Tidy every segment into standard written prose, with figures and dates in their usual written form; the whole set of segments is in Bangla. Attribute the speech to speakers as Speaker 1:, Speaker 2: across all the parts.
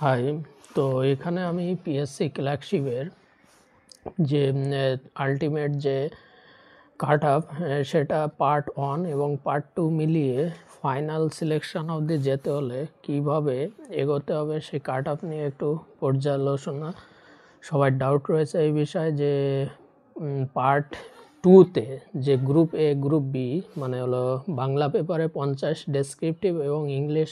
Speaker 1: হাই। তো এখানে আমি পিএসসি ক্লার্কশিপের যে আলটিমেট যে কাট আপ সেটা পার্ট 1 এবং পার্ট 2 মিলিয়ে ফাইনাল সিলেকশন অবধি যেতে হলে কিভাবে এগোতে হবে সেই কাট আপ নিয়ে একটু পর্যালোচনা। সবার ডাউট রয়েছে এই বিষয়ে যে পার্ট 2তে যে গ্রুপ এ গ্রুপ বি মানে হলো বাংলা পেপারে 50 ডেসক্রিপটিভ এবং ইংলিশ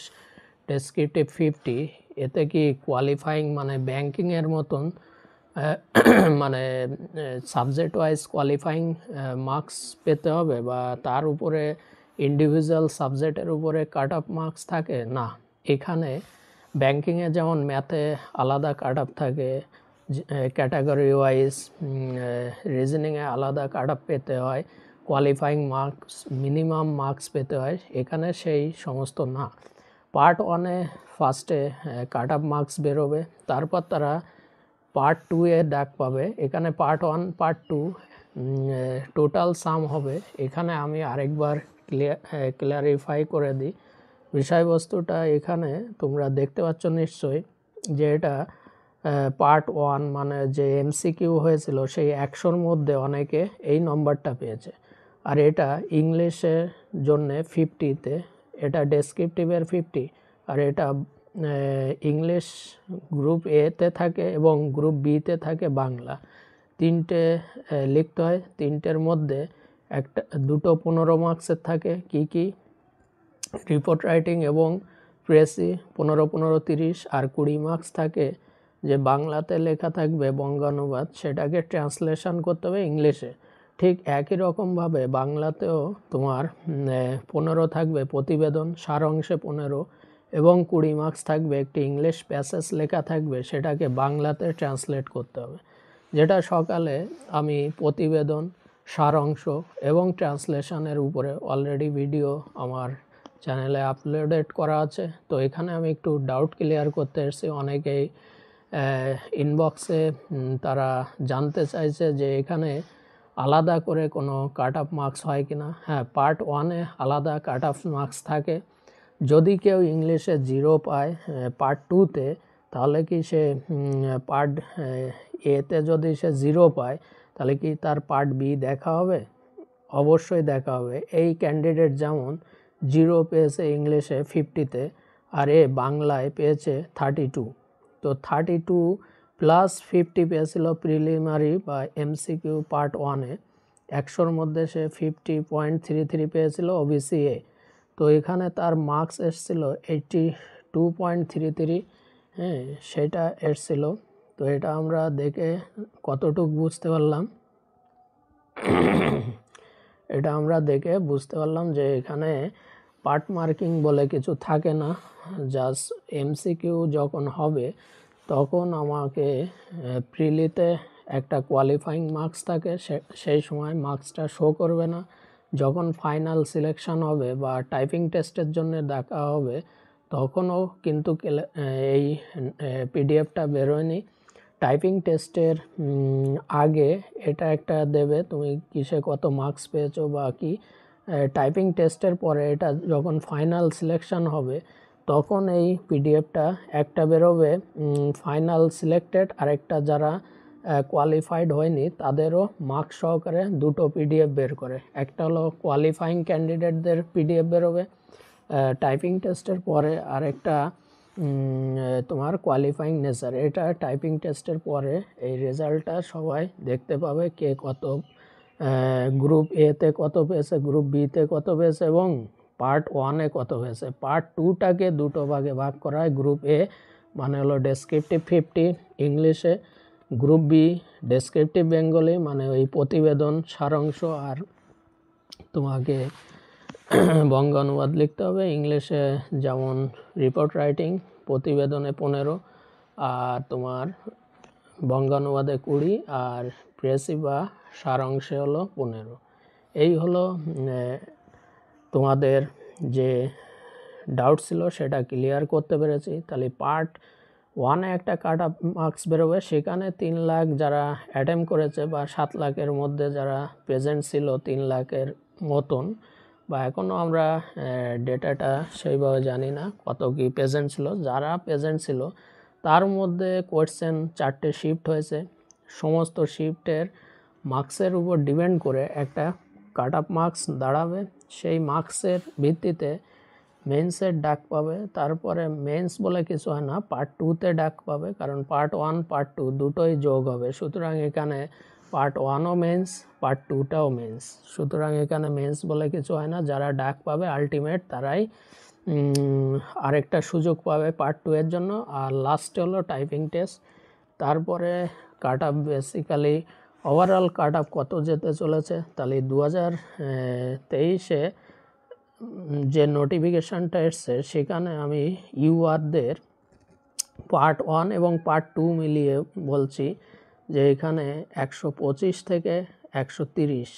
Speaker 1: ডেসক্রিপটিভ 50, এতে কি কোয়ালিফাইং মানে ব্যাংকিংয়ের মতন মানে সাবজেক্ট ওয়াইজ কোয়ালিফাইং মার্কস পেতে হবে বা তার উপরে ইন্ডিভিজুয়াল সাবজেক্টের উপরে কাট অফ মার্কস থাকে? না, এখানে ব্যাংকিংয়ে যেমন ম্যাথে আলাদা কাট অফ থাকে, ক্যাটাগরি ওয়াইজ রিজনিংয়ে আলাদা কাট অফ পেতে হয়, কোয়ালিফাইং মার্কস মিনিমাম মার্কস পেতে হয়, এখানে সেই সমস্ত না। পার্ট 1-এ ফার্স্টে কাট অফ মার্কস বেরোবে, তারপর তারা পার্ট 2-এ ডাক পাবে। এখানে পার্ট 1 পার্ট 2 টোটাল সাম হবে। এখানে আমি আরেকবার ক্লিয়ারিফাই করে দিই বিষয়বস্তুটা। এখানে তোমরা দেখতে পাচ্ছ নিশ্চয়ই যে এটা পার্ট 1 মানে যে এমসিকিউ হয়েছিল সেই 100-র মধ্যে অনেকে এই নম্বরটা পেয়েছে। আর এটা ইংলিশের জন্যে 50-তে, এটা ডেসক্রিপটিভের 50, আর এটা ইংলিশ গ্রুপ এতে থাকে এবং গ্রুপ বিতে থাকে বাংলা। তিনটে লিখতে হয়, তিনটের মধ্যে দুটো 15 মার্কসের থাকে। কি রিপোর্ট রাইটিং এবং প্রেসি 15-15, 30, আর 20 মার্কস থাকে যে বাংলাতে লেখা থাকবে বঙ্গানুবাদ, সেটাকে ট্রান্সলেশন করতে হবে ইংলিশে। ঠিক একই রকমভাবে বাংলাতেও তোমার 15 থাকবে প্রতিবেদন, সারাংশে 15, এবং 20 মার্কস থাকবে একটি ইংলিশ প্যাসেজ লেখা থাকবে, সেটাকে বাংলাতে ট্রান্সলেট করতে হবে। যেটা সকালে আমি প্রতিবেদন, সারাংশ এবং ট্রান্সলেশনের উপরে অলরেডি ভিডিও আমার চ্যানেলে আপলোডেড করা আছে। তো এখানে আমি একটু ডাউট ক্লিয়ার করতে এসেছি। অনেকেই ইনবক্সে তারা জানতে চাইছে যে এখানে আলাদা করে কোনো কাট অফ মার্কস হয় কি না। হ্যাঁ, পার্ট 1-এ আলাদা কাট অফ মার্কস থাকে। যদি কেউ ইংলিশে 0 পায় পার্ট 2-তে, তাহলে কি সে পার্ট এতে যদি সে 0 পায়, তাহলে কি তার পার্ট বি দেখা হবে? অবশ্যই দেখা হবে। এই ক্যান্ডিডেট যেমন 0 পেয়েছে ইংলিশে 50-তে, আর এ বাংলায় পেয়েছে 32। তো 32 প্লাস 50 পেয়েছিল প্রিলিমিনারি বা এমসিকিউ পার্ট 1-এ। 100-র মধ্যে সে 50.33 পেয়েছিল ওবিসি এ। তো এখানে তার মার্কস এসছিল 82.33। হ্যাঁ, সেটা এসছিল। তো এটা আমরা দেখে কতটুকু বুঝতে পারলাম, এটা আমরা দেখে বুঝতে পারলাম যে এখানে পার্ট মার্কিং বলে কিছু থাকে না। জাস্ট এমসিকিউ যখন হবে তখন আমাকে প্রিলিতে একটা কোয়ালিফাইং মার্কস থাকে, সেই সময় মার্কসটা শো করবে না। যখন ফাইনাল সিলেকশন হবে বা টাইপিং টেস্টের জন্য ডাকা হবে তখনও কিন্তু এই পিডিএফটা বেরোয়নি। টাইপিং টেস্টের আগে এটা একটা দেবে তুমি কিসে কত মার্কস পেয়েছো বা কি। টাইপিং টেস্টের পরে এটা যখন ফাইনাল সিলেকশন হবে তখন এই পিডিএফটা একটা বেরোবে ফাইনাল সিলেক্টেড, আরেকটা যারা কোয়ালিফাইড হয়নি তাদেরও মার্কস সহকারে দুটো পিডিএফ বের করে। একটা হলো কোয়ালিফাইং ক্যান্ডিডেটদের পিডিএফ বেরোবে টাইপিং টেস্টের পরে, আরেকটা তোমার কোয়ালিফাইং নেচার। এটা টাইপিং টেস্টের পরে এই রেজাল্টটা সবাই দেখতে পাবে, কে কত গ্রুপ এতে কত পেয়েছে, গ্রুপ বিতে কত পেয়েছে এবং পার্ট 1-এ কত পেয়েছে। পার্ট 2টাকে দুটো ভাগে ভাগ করা হয়। গ্রুপ এ মানে হলো ডেসক্রিপটিভ 50 ইংলিশে, গ্রুপ বি ডেসক্রিপটিভ বেঙ্গলি মানে ওই প্রতিবেদন, সারাংশ আর তোমাকে বঙ্গানুবাদ লিখতে হবে। ইংলিশে যেমন রিপোর্ট রাইটিং, প্রতিবেদনে 15 আর তোমার বঙ্গানুবাদে 20 আর প্রেসি বা সারাংশে হলো 15। এই হলো তোমাদের যে ডাউট ছিল সেটা ক্লিয়ার করতে পেরেছি। তাহলে পার্ট 1-এ একটা কাট অফ মার্কস বেরোবে, সেখানে 3 লাখ যারা অ্যাটেম্প করেছে বা 7 লাখের মধ্যে যারা প্রেজেন্ট ছিল 3 লাখের মতন, বা এখনও আমরা ডেটাটা সেইভাবে জানি না কত কি প্রেজেন্ট ছিল। যারা প্রেজেন্ট ছিল তার মধ্যে কোয়েশ্চেন 4টে শিফট হয়েছে। সমস্ত শিফটের মার্কসের উপর ডিপেন্ড করে একটা কাট অফ মার্কস দাঁড়াবে। সেই মার্কসের ভিত্তিতে মেন্সের ডাক পাবে। তারপরে মেন্স বলে কিছু হয় না, পার্ট 2তে ডাক পাবে, কারণ পার্ট 1 পার্ট 2 দুটোই যোগ হবে। সুতরাং এখানে পার্ট 1ও মেন্স, পার্ট 2টাও মেন্স। সুতরাং এখানে মেন্স বলে কিছু হয় না। যারা ডাক পাবে আলটিমেট তারাই আরেকটা সুযোগ পাবে পার্ট 2 এর জন্য। আর লাস্টে হলো টাইপিং টেস্ট। তারপরে cut off basically overall cut off কত যেতে চলেছে, তাহলে 2023-এ যে নোটিফিকেশানটা এসছে সেখানে আমি ইউআরদের পার্ট 1 এবং পার্ট 2 মিলিয়ে বলছি যে এখানে 125 থেকে 130,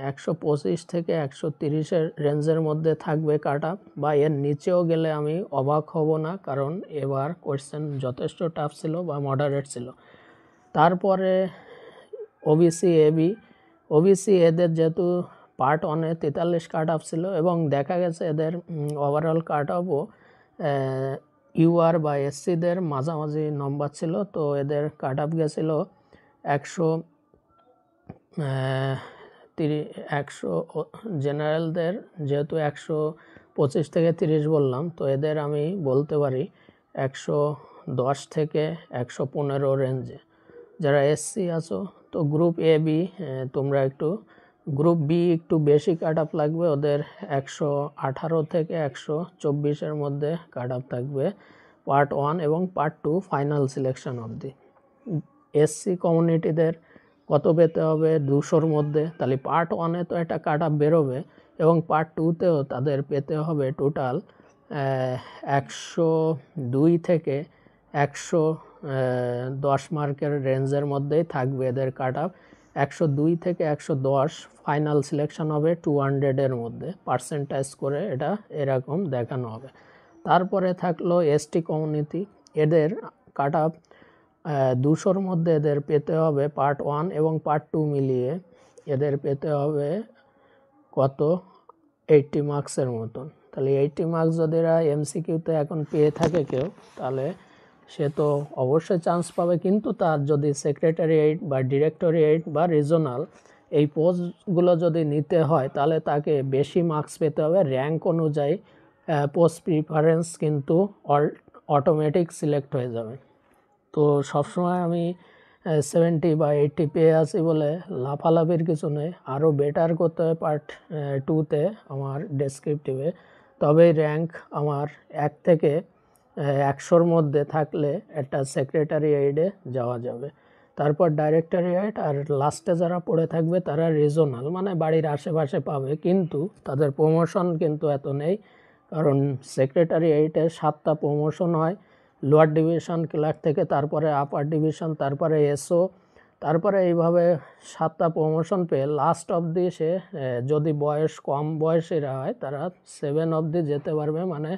Speaker 1: 125 থেকে 130-এর রেঞ্জের মধ্যে থাকবে কাট অফ, বা এর নিচেও গেলে আমি অবাক হব না, কারণ এবার কোয়েশ্চেন যথেষ্ট টাফ ছিল বা মডারেট ছিল। তারপরে ওবিসি এদের যেহেতু পার্ট 1-এ 43 কাট অফ ছিল এবং দেখা গেছে এদের ওভারঅল কাট অফও ইউআর বা এসসিদের মাঝামাঝি নম্বর ছিল, তো এদের কাট অফ গেছিল 100, জেনারেলদের যেহেতু 125 থেকে 30 বললাম, তো এদের আমি বলতে পারি 110 থেকে 115 রেঞ্জে। যারা এসসি আছো তো গ্রুপ এ বি, তোমরা একটু গ্রুপ বি একটু বেশি কাট অফ লাগবে, ওদের 118 থেকে 124-এর মধ্যে কাট অফ থাকবে পার্ট 1 এবং পার্ট 2 ফাইনাল সিলেকশন অবধি। এসসি কমিউনিটিদের কত পেতে হবে, 200-র মধ্যে। তাহলে পার্ট 1-এ তো একটা কাট অফ বেরোবে এবং পার্ট 2তেও তাদের পেতে হবে টোটাল 102 থেকে 110 মার্কের রেঞ্জের মধ্যেই থাকবে এদের কাট অফ। 102 থেকে 110 ফাইনাল সিলেকশন হবে 200-এর মধ্যে, পার্সেন্টাইজ করে এটা এরকম দেখানো হবে। তারপরে থাকলো এসটি কমিউনিটি, এদের কাট অফ 200-র মধ্যে এদের পেতে হবে পার্ট 1 এবং পার্ট 2 মিলিয়ে এদের পেতে হবে কত, 80 মার্কসের মতন। তাহলে 80 মার্কস যদি এরা এমসিকিউতে এখন পেয়ে থাকে কেউ, তাহলে সে তো অবশ্যই চান্স পাবে। কিন্তু তার যদি সেক্রেটারিয়েট বা ডিরেক্টরিয়েট বা রিজনাল এই পোস্টগুলো যদি নিতে হয়, তাহলে তাকে বেশি মার্কস পেতে হবে র্যাঙ্ক অনুযায়ী। পোস্ট প্রিফারেন্স কিন্তু অটোমেটিক সিলেক্ট হয়ে যাবে। তো সবসময় আমি 70 বা 80 পেয়ে আসি বলে লাফালাফির কিছু নেই, আরও বেটার করতে হবে পার্ট 2-তে আমার ডেসক্রিপটিভে, তবেই র্যাঙ্ক আমার 1 থেকে 100-র মধ্যে থাকলে একটা সেক্রেটারিয়েটে যাওয়া যাবে। তারপর ডাইরেক্টরিয়েট, আর লাস্টে যারা পড়ে থাকবে তারা রিজনাল, মানে বাড়ির আশেপাশে পাবে, কিন্তু তাদের প্রমোশন কিন্তু এত নেই, কারণ সেক্রেটারিয়েটে 7টা প্রমোশন হয়, লোয়ার ডিভিশন ক্লার্ক থেকে, তারপরে আপার ডিভিশন, তারপরে এসও, তারপরে এইভাবে 7টা প্রমোশন পেয়ে লাস্ট অবধি সে যদি বয়স কম বয়সীরা হয় তারা 7 অবধি যেতে পারবে, মানে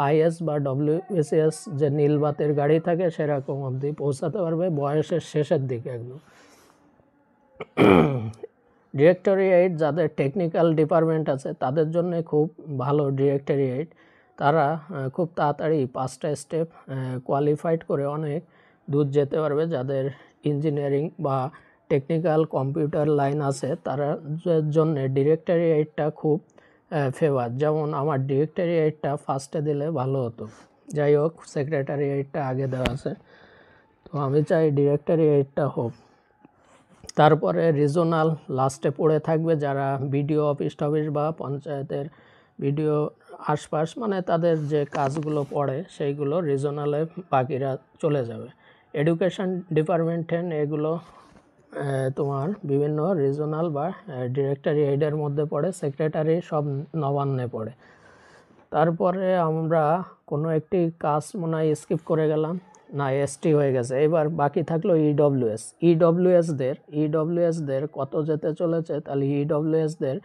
Speaker 1: আইএস বা ডব্লিউবিসিএস যে নীলবাতের গাড়ি থাকে সেরকম অবধি পৌঁছাতে পারবে বয়সের শেষের দিকে একদম। ডিরেক্টরিয়েট যাদের টেকনিক্যাল ডিপার্টমেন্ট আছে তাদের জন্য খুব ভালো ডিরেক্টরিয়েট, তারা খুব তাড়াতাড়ি 5টা স্টেপ কোয়ালিফাইড করে অনেক দূর যেতে পারবে। যাদের ইঞ্জিনিয়ারিং বা টেকনিক্যাল কম্পিউটার লাইন আছে তারা জন্য ডিরেক্টরিয়েটটা খুব ফেভার। যেমন আমার ডিরেক্টরিয়েটটা ফার্স্টে দিলে ভালো হতো, যাই হোক সেক্রেটারিয়েটটা আগে দেওয়া আছে, তো আমি চাই ডিরেক্টরিয়েটটা হোক। তারপরে রিজনাল লাস্টে পড়ে থাকবে যারা বিডিও অফিস টফিস বা পঞ্চায়েতের বিডিও আশপাশ, মানে তাদের যে কাজগুলো পড়ে সেইগুলো রিজনালে বাকিরা চলে যাবে। এডুকেশন ডিপার্টমেন্টে এগুলো তোমার বিভিন্ন রিজনাল বা ডিরেক্টরিয়েটের মধ্যে পড়ে, সেক্রেটারি সব নবান্নে পড়ে। তারপরে আমরা কোনো একটি কাজ মনে হয় স্কিপ করে গেলাম, না এসটি হয়ে গেছে। এবার বাকি থাকলো ইডব্লিউএসদের কত যেতে চলেছে, তাহলে ইডব্লিউএসদের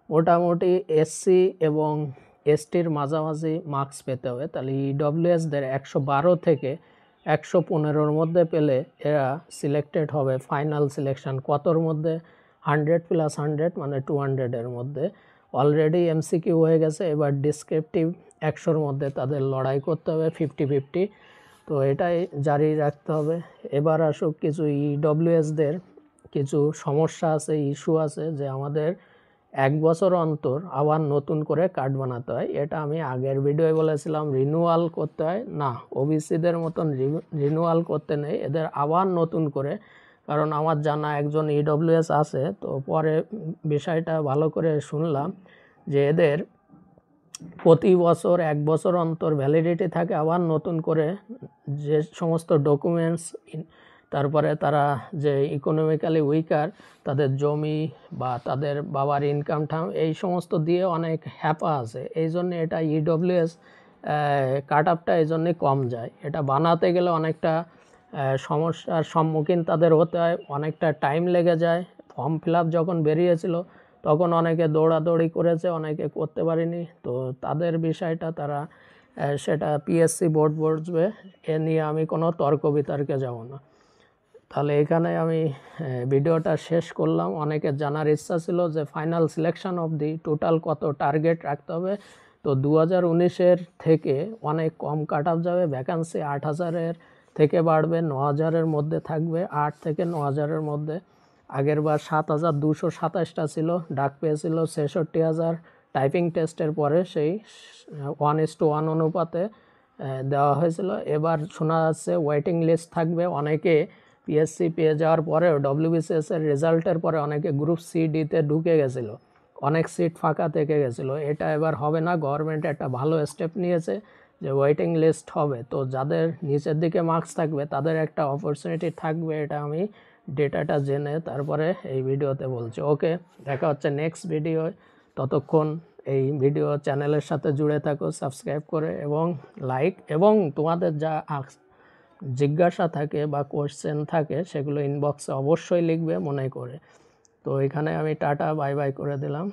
Speaker 1: মোটামুটি এসসি এবং এসটির মাঝামাঝি মার্কস পেতে হবে। তাহলে ইডব্লিউএসদের 112 থেকে 115-র মধ্যে পেলে এরা সিলেক্টেড হবে ফাইনাল সিলেকশন। কতর মধ্যে, 100 + 100 মানে 200-এর মধ্যে। অলরেডি এমসিকিউ হয়ে গেছে, এবার ডিসক্রিপটিভ 100-র মধ্যে তাদের লড়াই করতে হবে 50-50। তো এটাই জারি রাখতে হবে। এবার আসুক কিছু ইডব্লিউএসদের কিছু সমস্যা আছে, ইস্যু আছে, যে আমাদের 1 বছর অন্তর আবার নতুন করে কার্ড বানাতে হয়। এটা আমি আগের ভিডিওয় বলেছিলাম, রিনিউয়াল করতে হয় না, ওবিসিদের মতন রিনিউয়াল করতে নেই, এদের আবার নতুন করে। কারণ আমার জানা একজন ইডব্লিউএস আছে, তো পরে বিষয়টা ভালো করে শুনলাম যে এদের প্রতি বছর 1 বছর অন্তর ভ্যালিডিটি থাকে, আবার নতুন করে যে সমস্ত ডকুমেন্টস, তারপরে তারা যে ইকোনমিক্যালি উইকার, তাদের জমি বা তাদের বাবার ইনকাম এই সমস্ত দিয়ে অনেক হ্যাপা আছে। এই জন্য এটা ইডব্লিউএস কাট আপটা এই জন্যে কম যায়। এটা বানাতে গেলে অনেকটা সমস্যার সম্মুখীন তাদের হতে হয়, অনেকটা টাইম লেগে যায়। ফর্ম ফিল আপ যখন বেরিয়েছিল তখন অনেকে দৌড়াদৌড়ি করেছে, অনেকে করতে পারেনি। তো তাদের বিষয়টা তারা সেটা পিএসসি বোর্ড বুঝবে, এ নিয়ে আমি কোনো তর্ক বিতর্কে যাব না। তাহলে এখানে আমি ভিডিওটা শেষ করলাম। অনেকের জানার ইচ্ছা ছিল যে final selection of the total কত টার্গেট রাখতে হবে। তো 2019-এর থেকে অনেক কম কাট অফ যাবে, ভ্যাকান্সি 8,000-এর থেকে বাড়বে, 9,000-এর মধ্যে থাকবে, 8 থেকে 9,000-এর মধ্যে। আগের বার 7,227টা ছিল, ডাক পেয়েছিল 66,000। টাইপিং টেস্টের পরে সেই 1:1 অনুপাতে দেওয়া হয়েছিল। এবার শোনা যাচ্ছে ওয়েটিং লিস্ট থাকবে, অনেকে পিএসসি পেয়ে যাওয়ার পরেও ডব্লিউবিসিএসের রেজাল্টের পরে অনেকে গ্রুপ সি ডিতে ঢুকে গেছিলো, অনেক সিট ফাঁকা থেকে গেছিলো। এটা এবার হবে না, গভর্নমেন্ট একটা ভালো স্টেপ নিয়েছে যে ওয়েটিং লিস্ট হবে। তো যাদের নিচের দিকে মার্কস থাকবে তাদের একটা অপরচুনিটি থাকবে, এটা আমি ডেটাটা জেনে তারপরে এই ভিডিওতে বলছি। ওকে, দেখা হচ্ছে নেক্সট ভিডিও। ততক্ষণ এই ভিডিও চ্যানেলের সাথে জুড়ে থাকো সাবস্ক্রাইব করে, এবং লাইক, এবং তোমাদের যা জিজ্ঞাসা থাকে বা কোশ্চেন থাকে সেগুলো ইনবক্সে অবশ্যই লিখবে মনে করে। তো এখানে আমি টাটা বাই বাই করে দিলাম।